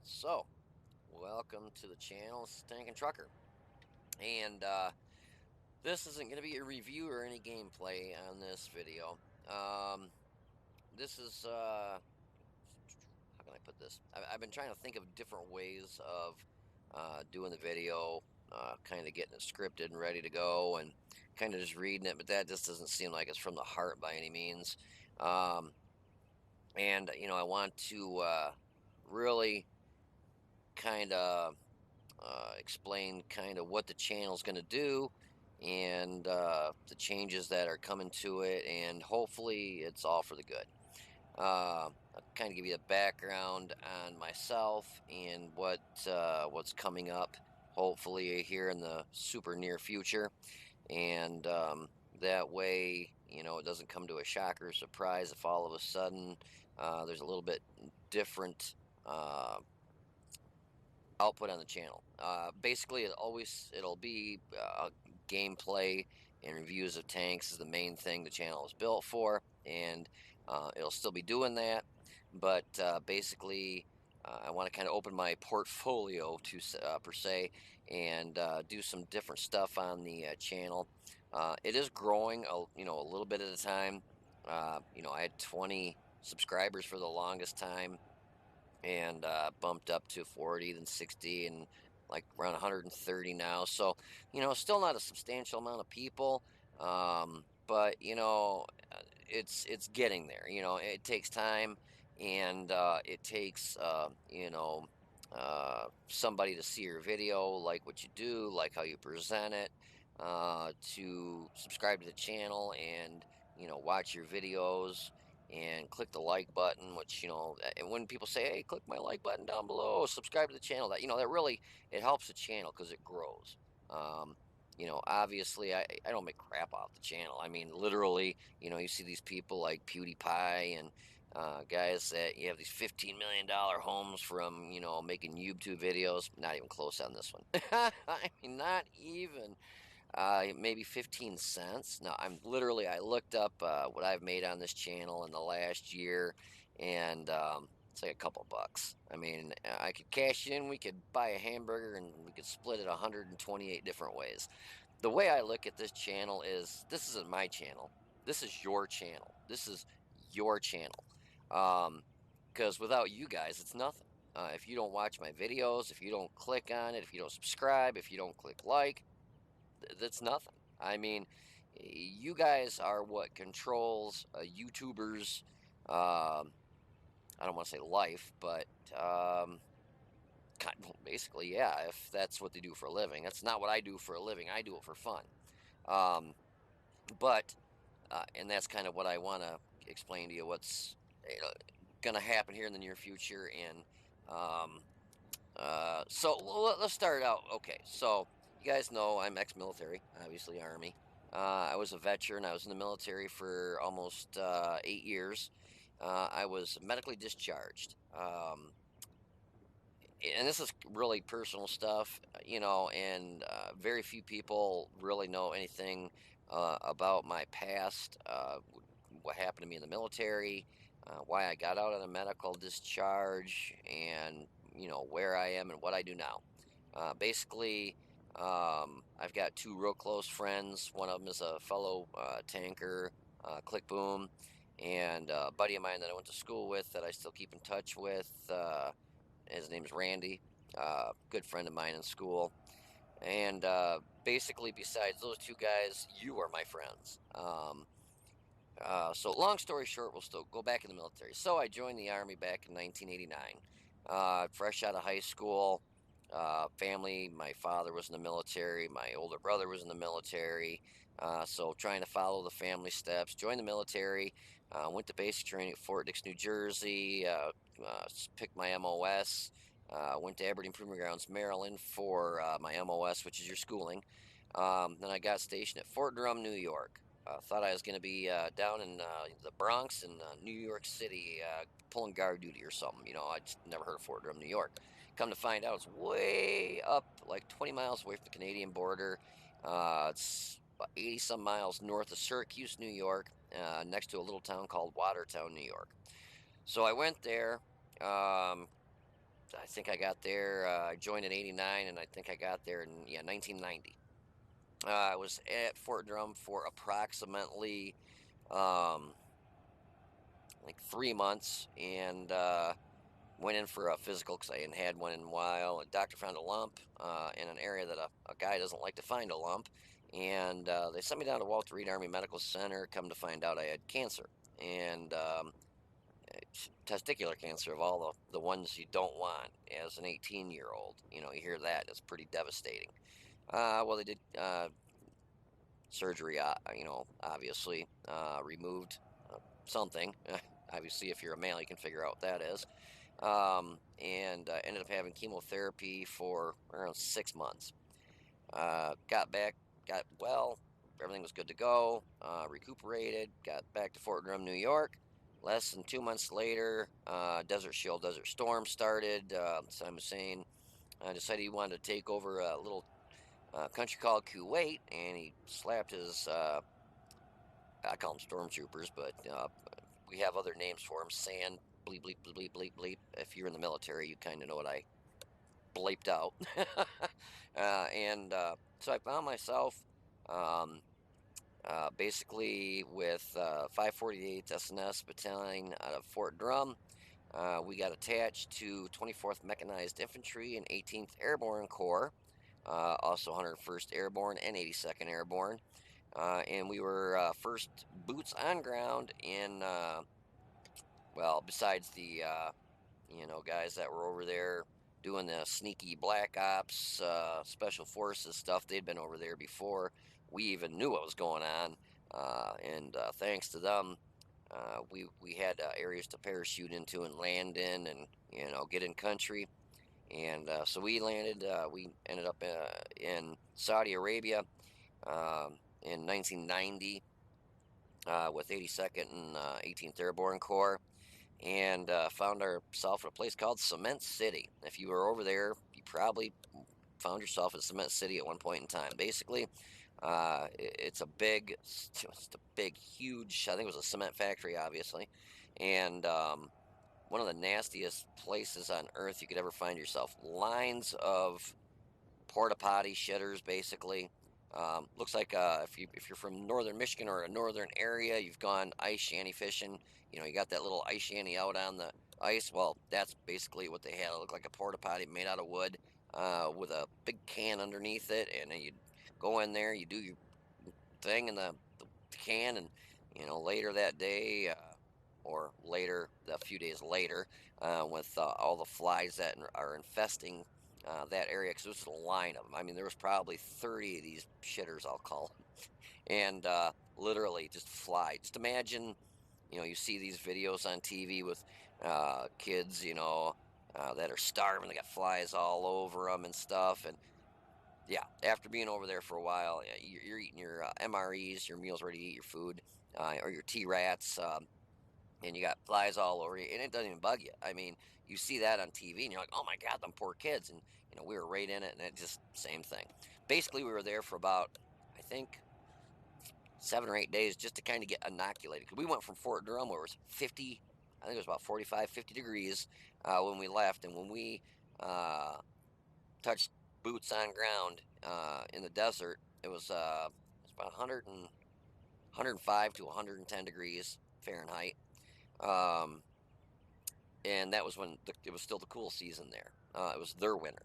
So, welcome to the channel. This is Tank and Trucker. And this isn't going to be a review or any gameplay on this video. This is, how can I put this? I've been trying to think of different ways of doing the video, kind of getting it scripted and ready to go, and kind of just reading it, but that just doesn't seem like it's from the heart by any means. Um, I want to really kind of explain kind of what the channel's going to do and the changes that are coming to it, and hopefully it's all for the good. I'll kind of give you a background on myself and what's coming up, hopefully here in the super near future, and that way, it doesn't come to a shocker or surprise if all of a sudden there's a little bit different. Output on the channel. Basically, it'll be gameplay and reviews of tanks is the main thing the channel is built for, and it'll still be doing that. But basically, I want to kind of open my portfolio to per se and do some different stuff on the channel. It is growing, a little bit at a time. I had 20 subscribers for the longest time and bumped up to 40, then 60, and like around 130 now. So, still not a substantial amount of people, but it's getting there. It takes time, and it takes somebody to see your video, like what you do, like how you present it, to subscribe to the channel and watch your videos and click the like button, which and when people say, hey, click my like button down below, subscribe to the channel, that really, it helps the channel because it grows. Obviously, I don't make crap off the channel. I mean, literally, you see these people like PewDiePie and guys that you have these $15 million homes from making YouTube videos. Not even close on this one. I mean, not even maybe 15 cents. No, I looked up what I've made on this channel in the last year, and it's like a couple bucks. I mean, I could cash in, we could buy a hamburger, and we could split it 128 different ways. The way I look at this channel is this isn't my channel. This is your channel. This is your channel. Because without you guys, it's nothing. If you don't watch my videos, if you don't click on it, if you don't subscribe, if you don't click like, that's nothing. I mean, you guys are what controls a YouTuber's, I don't want to say life, but basically, yeah, if that's what they do for a living. That's not what I do for a living. I do it for fun. Um, but, and that's kind of what I want to explain to you what's going to happen here in the near future. And um, so let's start out. Okay, so you guys know I'm ex-military, obviously Army. I was a veteran. I was in the military for almost 8 years. I was medically discharged. And this is really personal stuff, and very few people really know anything about my past, what happened to me in the military, why I got out on a medical discharge, and where I am and what I do now. Basically, I've got two real close friends. One of them is a fellow tanker, Click Boom, and a buddy of mine that I went to school with that I still keep in touch with. His name is Randy, good friend of mine in school. And basically, besides those two guys, you are my friends. So, long story short, we'll still go back in the military. So, I joined the Army back in 1989, fresh out of high school. Family, my father was in the military, my older brother was in the military. So, trying to follow the family steps, joined the military, went to basic training at Fort Dix, New Jersey, picked my MOS. Went to Aberdeen Proving Grounds, Maryland for my MOS, which is your schooling. Then I got stationed at Fort Drum, New York. Thought I was going to be down in the Bronx in New York City pulling guard duty or something. I just never heard of Fort Drum, New York. Come to find out, it's way up, like 20 miles away from the Canadian border. It's about 80 some miles north of Syracuse, New York, next to a little town called Watertown, New York. So I went there. Um, I think I got there. I joined in '89, and I think I got there in 1990. I was at Fort Drum for approximately um, like 3 months, and went in for a physical because I hadn't had one in a while. A doctor found a lump in an area that a guy doesn't like to find a lump, and they sent me down to Walter Reed Army Medical Center. Come to find out, I had cancer, and testicular cancer, of all the ones you don't want as an 18-year-old. You know, you hear that, it's pretty devastating. Well, they did surgery, obviously, removed something. Obviously, if you're a male, you can figure out what that is. And ended up having chemotherapy for around 6 months. Got back, got well, everything was good to go, recuperated, got back to Fort Drum, New York. Less than 2 months later, Desert Shield, Desert Storm started. Saddam Hussein decided he wanted to take over a little country called Kuwait, and he slapped his, I call them stormtroopers, but we have other names for them, sand, bleep, bleep, bleep, bleep, bleep. If you're in the military, you kind of know what I bleeped out. And so I found myself um, basically with 548th SNS Battalion out of Fort Drum. We got attached to 24th Mechanized Infantry and 18th Airborne Corps, also 101st Airborne and 82nd Airborne. And we were first boots on ground in, well, besides the guys that were over there doing the sneaky black ops, special forces stuff. They'd been over there before we even knew what was going on, and thanks to them, we had areas to parachute into and land in, and get in country. And so we landed. We ended up in Saudi Arabia in 1990 with 82nd and 18th Airborne Corps, and found ourselves at a place called Cement City. If you were over there, you probably found yourself in Cement City at one point in time. Basically, it's a big, huge. I think it was a cement factory, obviously, and one of the nastiest places on earth you could ever find yourself. Lines of porta potty shitters, basically. Looks like if you're from northern Michigan or a northern area, you've gone ice shanty fishing. You got that little ice shanty out on the ice. Well, that's basically what they had. It looked like a porta potty made out of wood with a big can underneath it, and then you go in there, you do your thing in the can, and later that day. Or later, a few days later, with all the flies that are infesting that area, because it was a line of them. I mean, there was probably 30 of these shitters, I'll call them, and literally just fly. Just imagine, you see these videos on TV with kids, that are starving. They got flies all over them and stuff, and yeah, after being over there for a while, you're eating your MREs, your meals ready to eat your food, or your T-Rats. And you got flies all over you, and it doesn't even bug you. I mean, you see that on TV, and you're like, "Oh my God, them poor kids!" And we were right in it, and it just same thing. Basically, we were there for about, I think, 7 or 8 days just to kind of get inoculated. Because we went from Fort Drum, where it was 50, I think it was about 45, 50 degrees when we left, and when we uh, touched boots on ground in the desert, it was about 105 to 110 degrees Fahrenheit. Um, and that was when it was still the cool season there. It was their winter.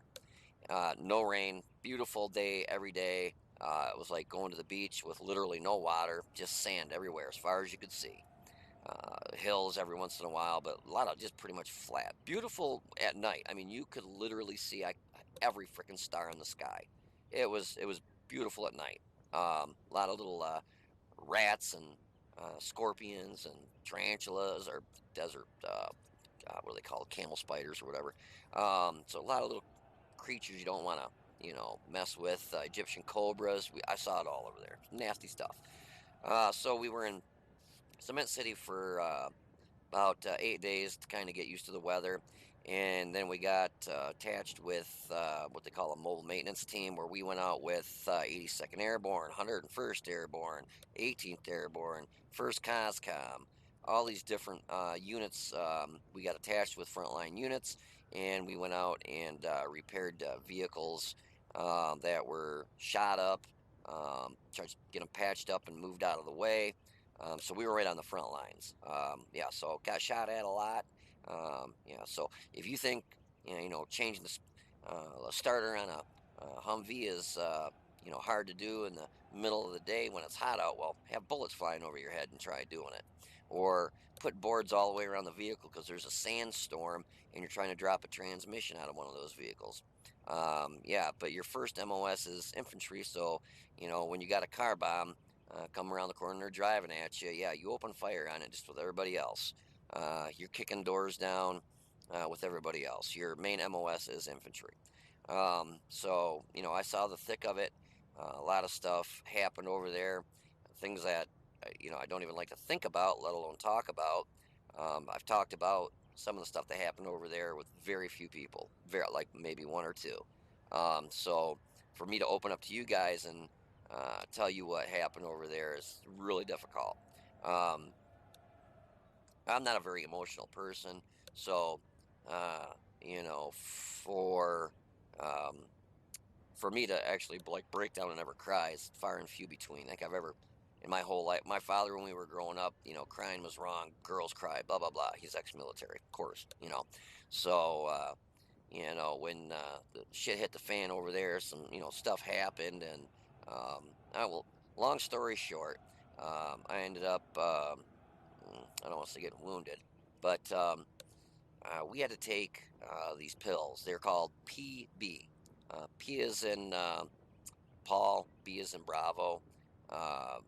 No rain, beautiful day every day. It was like going to the beach with literally no water, just sand everywhere as far as you could see. Hills every once in a while, but a lot of just pretty much flat. Beautiful at night. I mean, you could literally see every freaking star in the sky. It was beautiful at night. A lot of little rats and scorpions and tarantulas or desert what do they call it, camel spiders or whatever. So a lot of little creatures you don't want to mess with. Egyptian cobras. I saw it all over there. Nasty stuff. So we were in Cement City for about 8 days to kind of get used to the weather. And then we got attached with what they call a mobile maintenance team, where we went out with 82nd Airborne, 101st Airborne, 18th Airborne, 1st COSCOM, all these different units. We got attached with frontline units, and we went out and repaired vehicles that were shot up, tried to get them patched up and moved out of the way. So we were right on the front lines. Yeah, so got shot at a lot. Yeah, so if you think changing the starter on a Humvee is hard to do in the middle of the day when it's hot out, well, have bullets flying over your head and try doing it. Or put boards all the way around the vehicle because there's a sandstorm and you're trying to drop a transmission out of one of those vehicles. Yeah, but your first MOS is infantry, so when you got a car bomb come around the corner and they're driving at you, yeah, you open fire on it just with everybody else. You're kicking doors down with everybody else. Your main MOS is infantry. So I saw the thick of it. A lot of stuff happened over there, things that I don't even like to think about, let alone talk about. I've talked about some of the stuff that happened over there with very few people, very like maybe one or two. So for me to open up to you guys and tell you what happened over there is really difficult. Um, I'm not a very emotional person, so uh, you know, for um, for me to actually like break down and never cry is far and few between. Like I've ever in my whole life. My father, when we were growing up, crying was wrong. Girls cry, blah blah blah. He's ex-military, of course. So when the shit hit the fan over there, some stuff happened, and I will. Long story short, I ended up. I don't want to say getting wounded, but we had to take these pills. They're called PB. P is in Paul, B is in Bravo. Uh,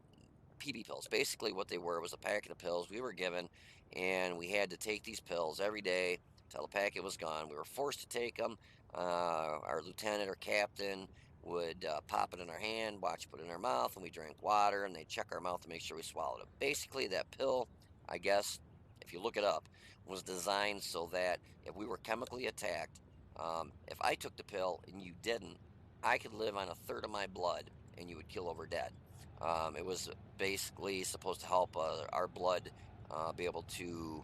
PB pills. Basically, what they were was a packet of pills we were given, and we had to take these pills every day till the packet was gone. We were forced to take them. Our lieutenant or captain would pop it in our hand, watch put it in our mouth, and we drank water, and they'd check our mouth to make sure we swallowed it. Basically, that pill, I guess, if you look it up, was designed so that if we were chemically attacked, if I took the pill and you didn't, I could live on a third of my blood and you would kill over dead. It was basically supposed to help our blood be able to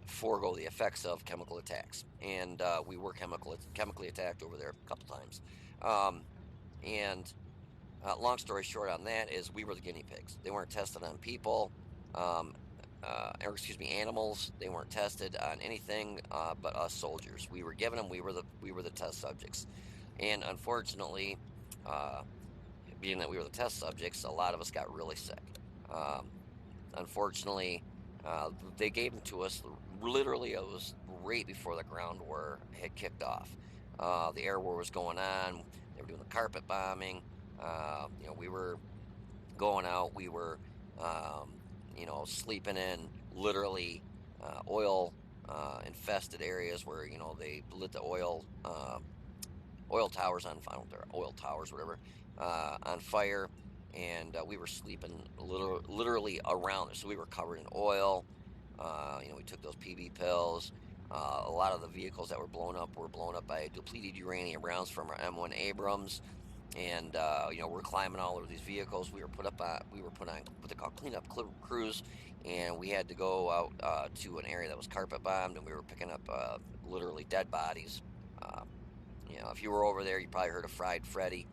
forego the effects of chemical attacks. And we were chemically attacked over there a couple times. Um, and long story short on that is we were the guinea pigs. They weren't tested on people, um, or excuse me, animals. They weren't tested on anything but us soldiers. We were given them. We were the test subjects. And unfortunately, uh, being that we were the test subjects, a lot of us got really sick. Um, Unfortunately, they gave them to us literally. It was right before the ground war had kicked off. The air war was going on. They were doing the carpet bombing. We were going out. We were, sleeping in literally oil infested areas where they lit the oil towers on, I don't know, oil towers, whatever, on fire, and we were sleeping literally around there. So we were covered in oil. We took those PB pills. A lot of the vehicles that were blown up by depleted uranium rounds from our M1 Abrams, and we're climbing all over these vehicles. We were put on what they call cleanup crews, and we had to go out to an area that was carpet bombed, and we were picking up literally dead bodies. Uh, if you were over there, you probably heard of Fried Freddy,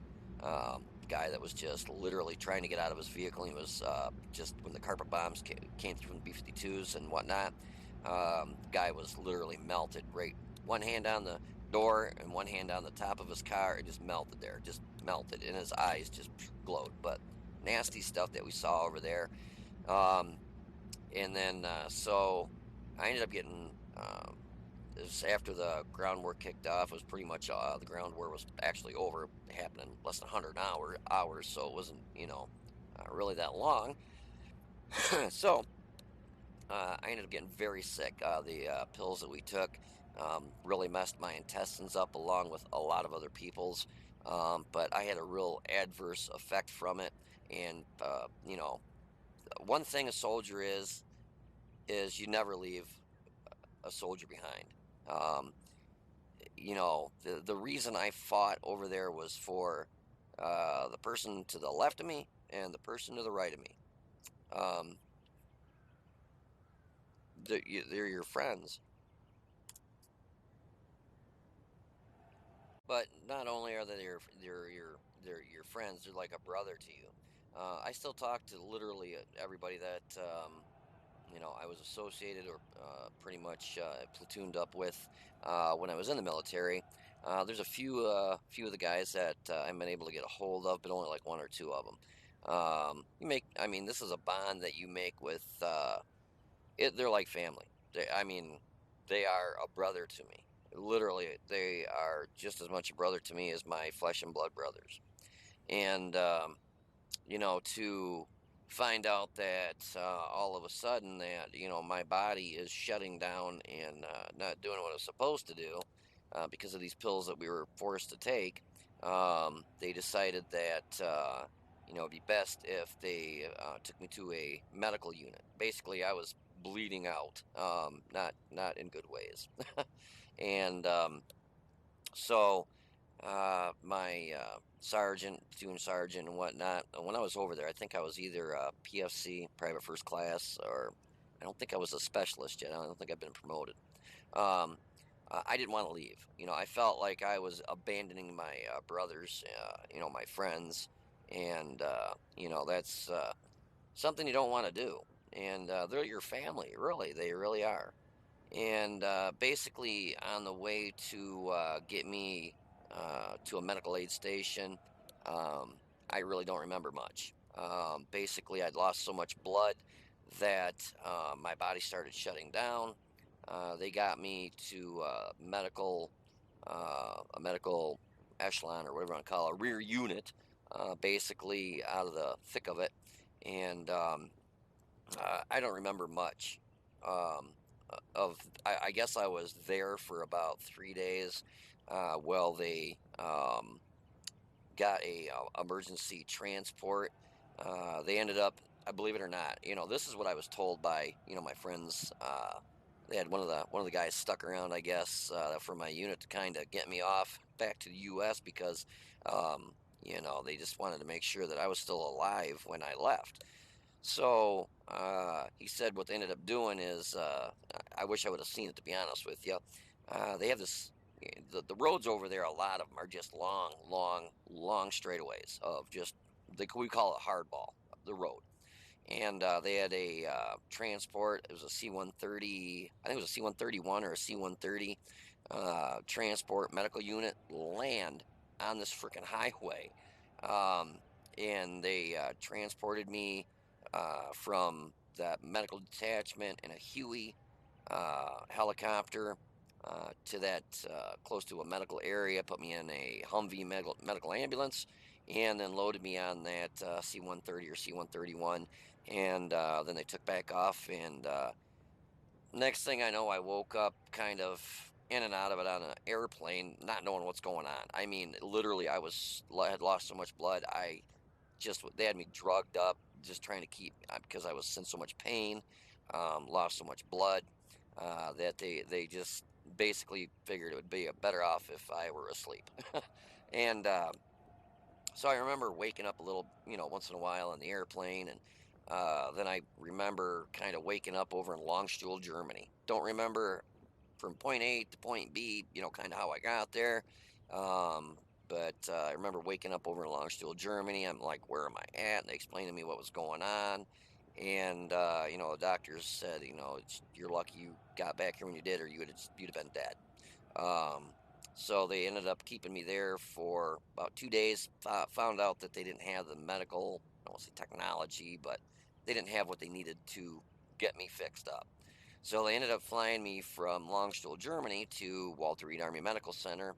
guy that was just literally trying to get out of his vehicle. He was just when the carpet bombs came through from the B-52s and whatnot. Guy was literally melted. Right, one hand on the door and one hand on the top of his car, and just melted there. Just melted, and his eyes just glowed. But nasty stuff that we saw over there. Um, and then so I ended up getting. It was after the ground war kicked off. It was pretty much the ground war was actually over. It happened in less than 100 hours, so it wasn't really that long. So I ended up getting very sick. The pills that we took really messed my intestines up, along with a lot of other people's. But I had a real adverse effect from it. And one thing a soldier is you never leave a soldier behind. Um, the reason I fought over there was for the person to the left of me and the person to the right of me. Um, they're your friends. But not only are they your friends, they're like a brother to you. I still talk to literally everybody that I was associated or pretty much platooned up with when I was in the military. There's a few of the guys that I've been able to get a hold of, but only like one or two of them. I mean, this is a bond that you make with they're like family. I mean, they are a brother to me. Literally, they are just as much a brother to me as my flesh and blood brothers. And to find out that all of a sudden that my body is shutting down and not doing what it's supposed to do because of these pills that we were forced to take. They decided that it'd be best if they took me to a medical unit. Basically, I was bleeding out, not in good ways, and so my sergeant, platoon sergeant, and whatnot. When I was over there, I think I was either PFC, private first class, or I don't think I was a specialist yet. I don't think I've been promoted. Um, I didn't want to leave. I felt like I was abandoning my brothers, my friends, and that's something you don't want to do. And they're your family, really. They really are. And basically, on the way to get me to a medical aid station, um, I really don't remember much. Basically, I'd lost so much blood that my body started shutting down. They got me to a medical echelon or whatever you want to call it, a rear unit, basically out of the thick of it. And I don't remember much. Um, I guess I was there for about 3 days. Well, they got a emergency transport. They ended up, I believe it or not, this is what I was told by my friends. They had one of the guys stuck around, I guess, for my unit to kind of get me off back to the U.S. because they just wanted to make sure that I was still alive when I left. So he said what they ended up doing is, I wish I would have seen it, to be honest with you. They have the roads over there, a lot of them are just long, long, long straightaways of just, we call it hardball, the road. And they had a transport, it was a C-130, I think it was a C-131 or a C-130 transport medical unit land on this freaking highway. Um, and they transported me from that medical detachment in a Huey helicopter to that close to a medical area, put me in a Humvee medical ambulance, and then loaded me on that C-130 or C-131, and then they took back off. And next thing I know, I woke up kind of in and out of it on an airplane, not knowing what's going on. I mean, literally, had lost so much blood. They had me drugged up, just trying to keep because I was in so much pain, lost so much blood that they just basically figured it would be better off if I were asleep. And so I remember waking up a little, once in a while in the airplane, and then I remember kind of waking up over in Longstuhl, Germany. Don't remember from point A to point B, kind of how I got there. Um, but I remember waking up over in Longstuhl, Germany. I'm like, where am I at? And they explained to me what was going on. And, the doctors said, you're lucky you got back here when you did, or you'd have been dead. Um, so they ended up keeping me there for about 2 days. Found out that they didn't have the medical, I don't want to say technology, but they didn't have what they needed to get me fixed up. So they ended up flying me from Longstuhl, Germany to Walter Reed Army Medical Center.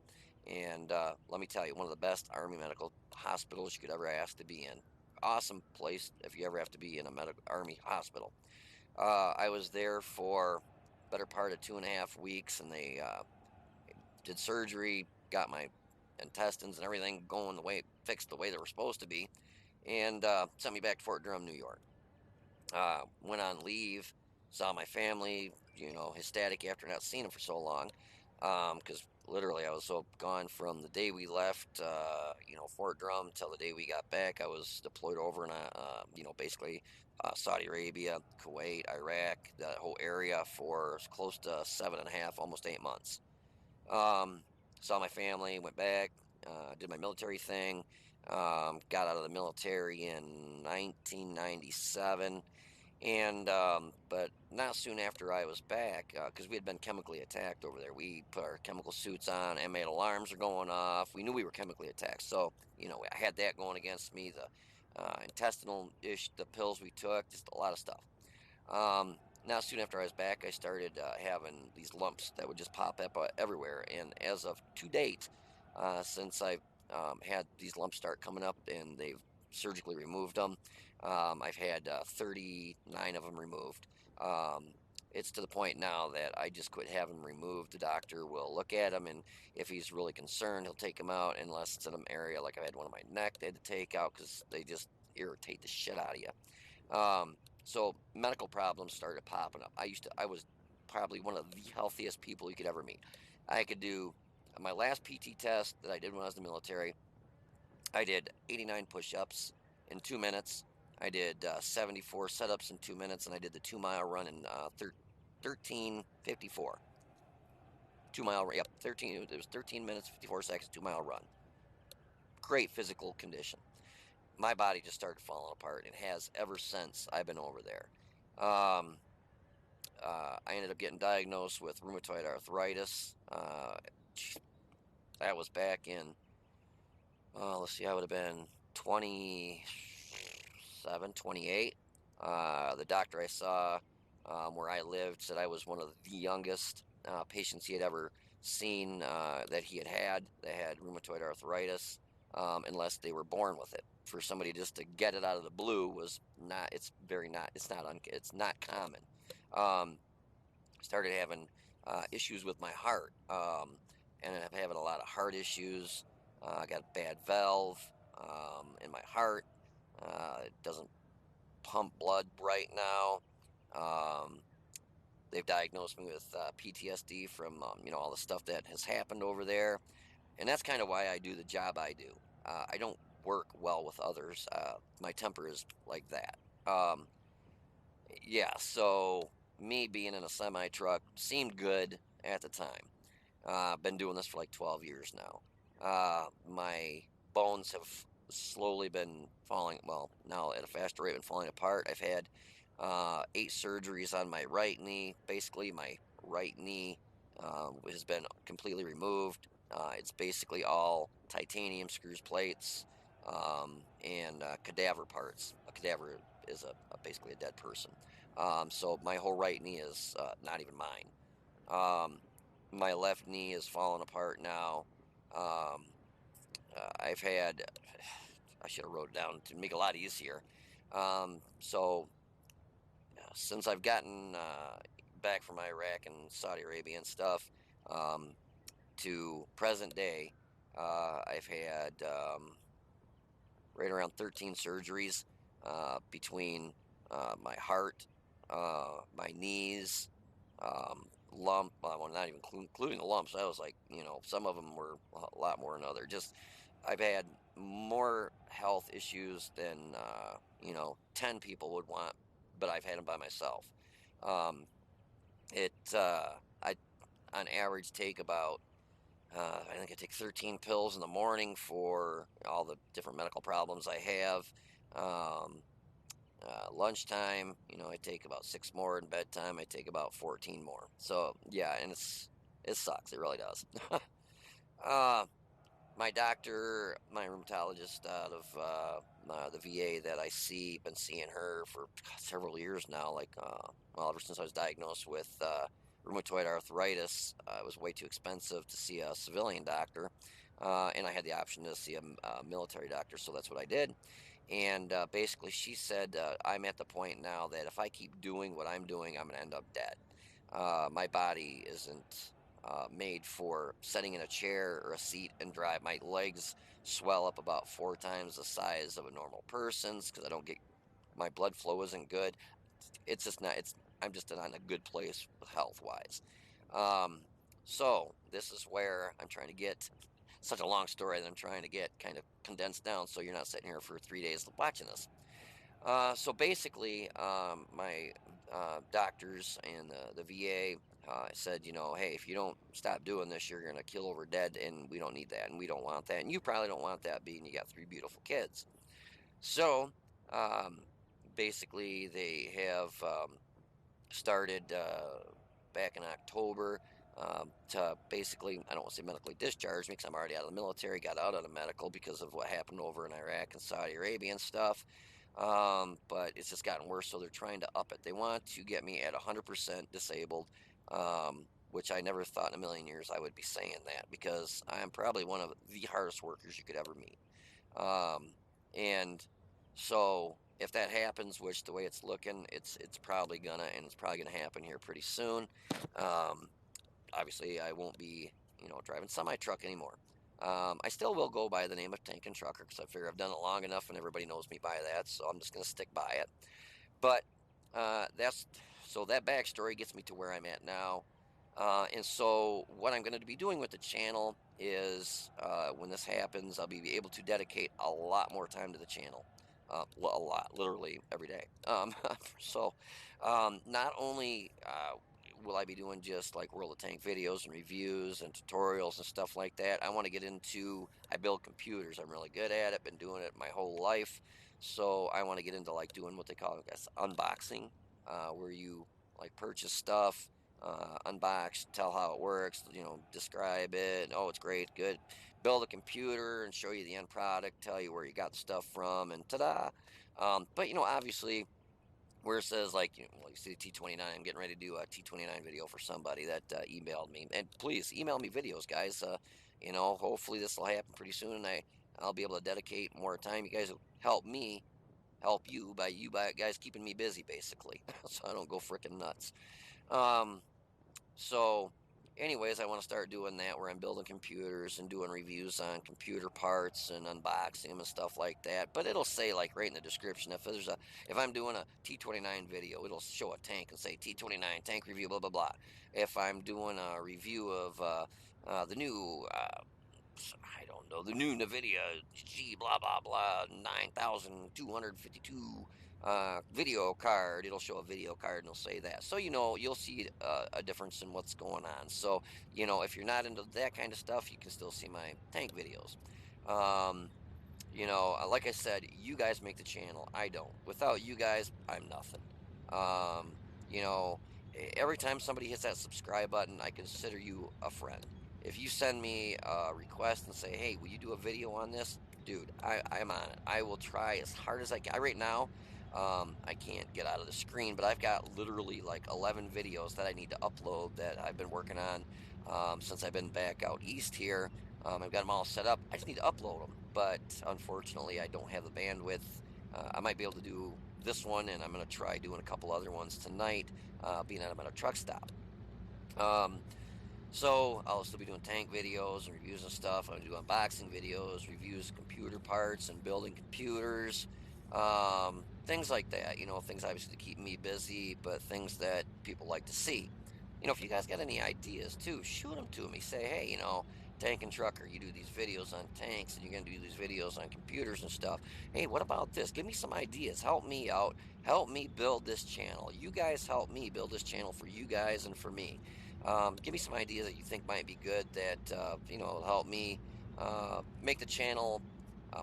And let me tell you, one of the best Army medical hospitals you could ever ask to be in. Awesome place if you ever have to be in a medical Army hospital. I was there for better part of 2.5 weeks, and they did surgery, got my intestines and everything going fixed the way they were supposed to be, and sent me back to Fort Drum, New York. Went on leave, saw my family, ecstatic after not seeing them for so long, because literally I was so gone from the day we left, Fort Drum till the day we got back. I was deployed over in, basically Saudi Arabia, Kuwait, Iraq, that whole area for close to 7.5, almost 8 months. Um, saw my family, went back, did my military thing, got out of the military in 1997. And but not soon after I was back, because we had been chemically attacked over there. We put our chemical suits on, and made alarms are going off. We knew we were chemically attacked, so I had that going against me. The intestinal the pills we took, just a lot of stuff. Not soon after I was back, I started having these lumps that would just pop up everywhere. And as of to date, since I've had these lumps start coming up and they've surgically removed them, I've had 39 of them removed. It's to the point now that I just quit having them removed. The doctor will look at them, and if he's really concerned, he'll take them out, unless it's in an area like I had one on my neck they had to take out because they just irritate the shit out of you. So medical problems started popping up. I was probably one of the healthiest people you could ever meet. I could do my last PT test that I did when I was in the military. I did 89 push-ups in 2 minutes. I did 74 setups in 2 minutes, and I did the 2 mile run in 13:54. 2 mile run. Yep, 13. It was 13 minutes 54 seconds. 2 mile run. Great physical condition. My body just started falling apart, and has ever since I've been over there. I ended up getting diagnosed with rheumatoid arthritis. That was back in, let's see, I would have been 27, 28. The doctor I saw where I lived said I was one of the youngest patients he had ever seen that had rheumatoid arthritis, unless they were born with it. For somebody just to get it out of the blue was not. It's not common. Started having issues with my heart. Ended up having a lot of heart issues. I got a bad valve in my heart. It doesn't pump blood right now. They've diagnosed me with PTSD from all the stuff that has happened over there, and that's kind of why I do the job I do. I don't work well with others. My temper is like that. Yeah, so me being in a semi truck seemed good at the time. I've been doing this for like 12 years now. My bones have slowly been falling, well, now at a faster rate, been falling apart. I've had 8 surgeries on my right knee. Basically, my right knee has been completely removed. It's basically all titanium screws, plates, and cadaver parts. A cadaver is basically a dead person. So my whole right knee is not even mine. My left knee is falling apart now. I've had, I should have wrote it down to make it a lot easier. So since I've gotten back from Iraq and Saudi Arabia and stuff, to present day, I've had right around 13 surgeries between my heart, my knees, well, not even including the lumps. I was like, some of them were a lot more than others. Just, I've had more health issues than 10 people would want, but I've had them by myself. I on average take about I think I take 13 pills in the morning for all the different medical problems I have. Um, Lunchtime, I take about 6 more, and bedtime I take about 14 more. So yeah, and it sucks. It really does. uh, my doctor, my rheumatologist out of the VA that I see, been seeing her for several years now. Like, well, ever since I was diagnosed with rheumatoid arthritis, it was way too expensive to see a civilian doctor, and I had the option to see a military doctor, so that's what I did. And basically, she said, I'm at the point now that if I keep doing what I'm doing, I'm going to end up dead. My body isn't made for sitting in a chair or a seat and drive. My legs swell up about 4 times the size of a normal person's because I don't get, my blood flow isn't good. It's just not, I'm just not in a good place health wise. So this is where I'm trying to get such a long story that I'm trying to get kind of condensed down so you're not sitting here for 3 days watching this. So basically, my doctors and the VA I said, hey, if you don't stop doing this, you're going to kill over dead, and we don't need that, and we don't want that, and you probably don't want that, being you got 3 beautiful kids. So, um, basically, they have started back in October to basically, I don't want to say medically discharge me because I'm already out of the military, got out of the medical because of what happened over in Iraq and Saudi Arabia and stuff. But it's just gotten worse, so they're trying to up it. They want to get me at 100% disabled, which I never thought in a million years I would be saying that, because I am probably one of the hardest workers you could ever meet. And so if that happens, which the way it's looking, it's probably gonna, and it's probably gonna happen here pretty soon. Um, Obviously, I won't be, driving semi truck anymore. I still will go by the name of Tank and Trucker because I figure I've done it long enough and everybody knows me by that, so I'm just gonna stick by it. But that's so that backstory gets me to where I'm at now. And so, what I'm going to be doing with the channel is when this happens, I'll be able to dedicate a lot more time to the channel. A lot, literally every day. So, not only will I be doing just like World of Tank videos and reviews and tutorials and stuff like that, I want to get into, I build computers. I'm really good at it, been doing it my whole life. So I want to get into like doing what they call, I guess, unboxing, where you like purchase stuff, unbox, tell how it works, describe it. Oh, it's great, good. Build a computer and show you the end product, tell you where you got the stuff from, and ta-da. But obviously, where it says like, you see T29, I'm getting ready to do a T29 video for somebody that emailed me. And please email me videos, guys. Hopefully this will happen pretty soon, and I'll be able to dedicate more time. You guys will help me help you by guys keeping me busy, basically, so I don't go freaking nuts. Um, so, anyways, I want to start doing that where I'm building computers and doing reviews on computer parts and unboxing them and stuff like that. But it'll say like right in the description, if I'm doing a T29 video, it'll show a tank and say T29 tank review, blah blah blah. If I'm doing a review of the new I don't know, the new NVIDIA G blah blah blah 9252 video card. It'll show a video card and it'll say that. So, you'll see a difference in what's going on. So, if you're not into that kind of stuff, you can still see my tank videos. Um, like I said, you guys make the channel. I don't. Without you guys, I'm nothing. Um, you know, every time somebody hits that subscribe button, I consider you a friend. If you send me a request and say, "Hey, will you do a video on this?" Dude, I'm on it. I will try as hard as I can. Right now, I can't get out of the screen, but I've got literally like 11 videos that I need to upload that I've been working on since I've been back out east here. I've got them all set up. I just need to upload them, but unfortunately, I don't have the bandwidth. I might be able to do this one, and I'm going to try doing a couple other ones tonight, being that I'm at a truck stop. Um, so I'll still be doing tank videos and reviews and stuff. I'm going to do unboxing videos, reviews of computer parts and building computers, things like that. Things obviously to keep me busy, but things that people like to see. If you guys got any ideas too, shoot them to me. Say, hey, Tank and Trucker, you do these videos on tanks and you're going to do these videos on computers and stuff. Hey, what about this? Give me some ideas. Help me out. Help me build this channel. You guys help me build this channel for you guys and for me. Give me some ideas that you think might be good that, will help me make the channel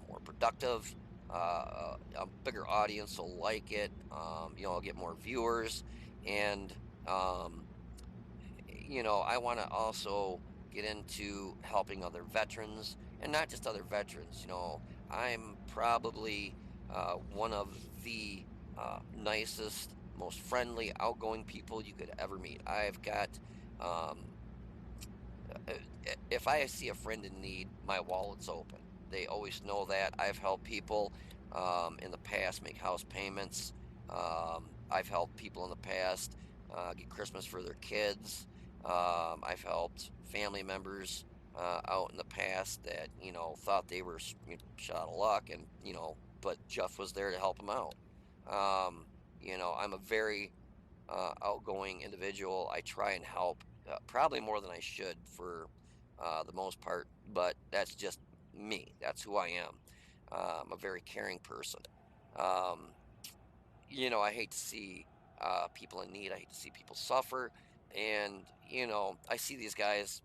more productive. A bigger audience will like it. I'll get more viewers. And, um, I want to also get into helping other veterans, and not just other veterans. I'm probably one of the nicest, most friendly, outgoing people you could ever meet. I've got, um, if I see a friend in need, my wallet's open. They always know that. I've helped people in the past make house payments. I've helped people in the past get Christmas for their kids. I've helped family members out in the past that thought they were shot out of luck, and but Jeff was there to help them out. I'm a very outgoing individual. I try and help, probably more than I should for the most part, but that's just me. That's who I am. I'm a very caring person. Um, I hate to see people in need. I hate to see people suffer. And I see these guys,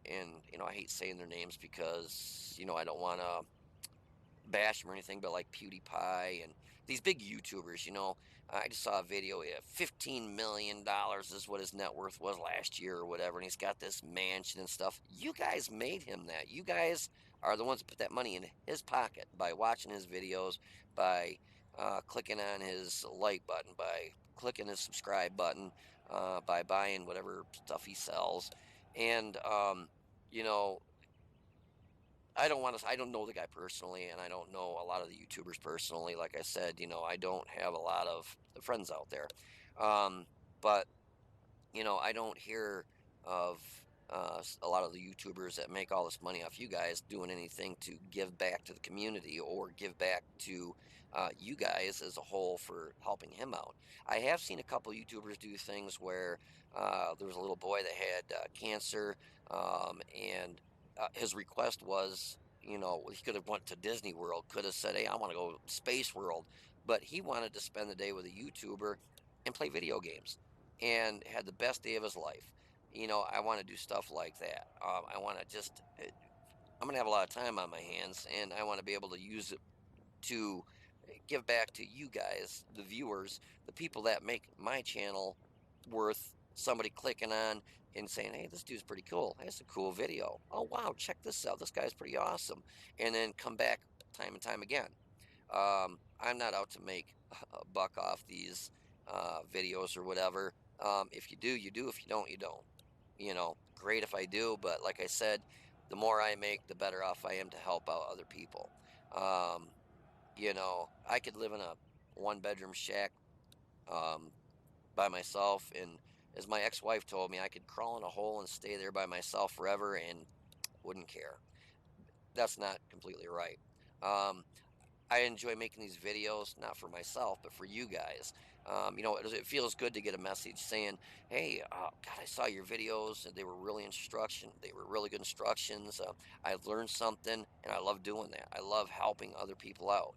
and I hate saying their names because I don't want to bash them or anything, but like PewDiePie and these big YouTubers, I just saw a video. $15 million is what his net worth was last year or whatever, and he's got this mansion and stuff. You guys made him that. You guys are the ones that put that money in his pocket by watching his videos, by clicking on his like button, by clicking his subscribe button, by buying whatever stuff he sells, and you know I don't know the guy personally, and I don't know a lot of the YouTubers personally. Like I said, I don't have a lot of friends out there. Um, but, I don't hear of a lot of the YouTubers that make all this money off you guys doing anything to give back to the community or give back to you guys as a whole for helping him out. I have seen a couple YouTubers do things where there was a little boy that had cancer, and his request was, he could have went to Disney World, could have said, "Hey, I want to go to Space World," but he wanted to spend the day with a YouTuber and play video games, and had the best day of his life. I want to do stuff like that. I want to just, I'm gonna have a lot of time on my hands, and I want to be able to use it to give back to you guys, the viewers, the people that make my channel worth somebody clicking on and saying, "Hey, this dude's pretty cool. That's a cool video. Oh, wow, check this out. This guy's pretty awesome." And then come back time and time again. I'm not out to make a buck off these videos or whatever. If you do, you do. If you don't, you don't. Great if I do, but like I said, the more I make, the better off I am to help out other people. Um, I could live in a one-bedroom shack um, by myself, and as my ex-wife told me, I could crawl in a hole and stay there by myself forever and wouldn't care. That's not completely right. Um, I enjoy making these videos, not for myself, but for you guys. It feels good to get a message saying, "Hey, God, I saw your videos, and they were really instruction. They were really good instructions. I've learned something, and I love doing that. I love helping other people out.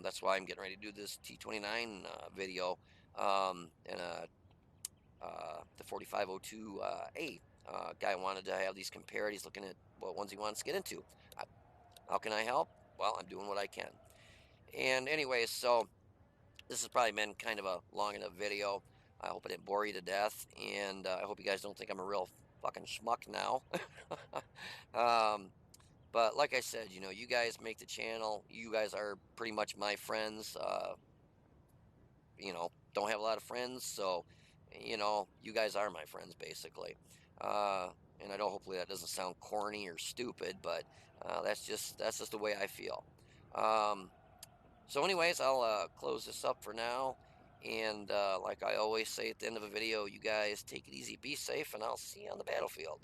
That's why I'm getting ready to do this T29 video, and the 4502 A. Guy wanted to have these compared. He's looking at what ones he wants to get into. I, how can I help? Well, I'm doing what I can. And anyways, so this has probably been kind of a long enough video. I hope I didn't bore you to death, and I hope you guys don't think I'm a real fucking schmuck now. um, but like I said, you guys make the channel. You guys are pretty much my friends. Don't have a lot of friends, so you guys are my friends basically. Uh, and I know hopefully that doesn't sound corny or stupid, but that's just the way I feel. Um, so, anyways, I'll close this up for now. And like I always say at the end of a video, you guys take it easy, be safe, and I'll see you on the battlefield.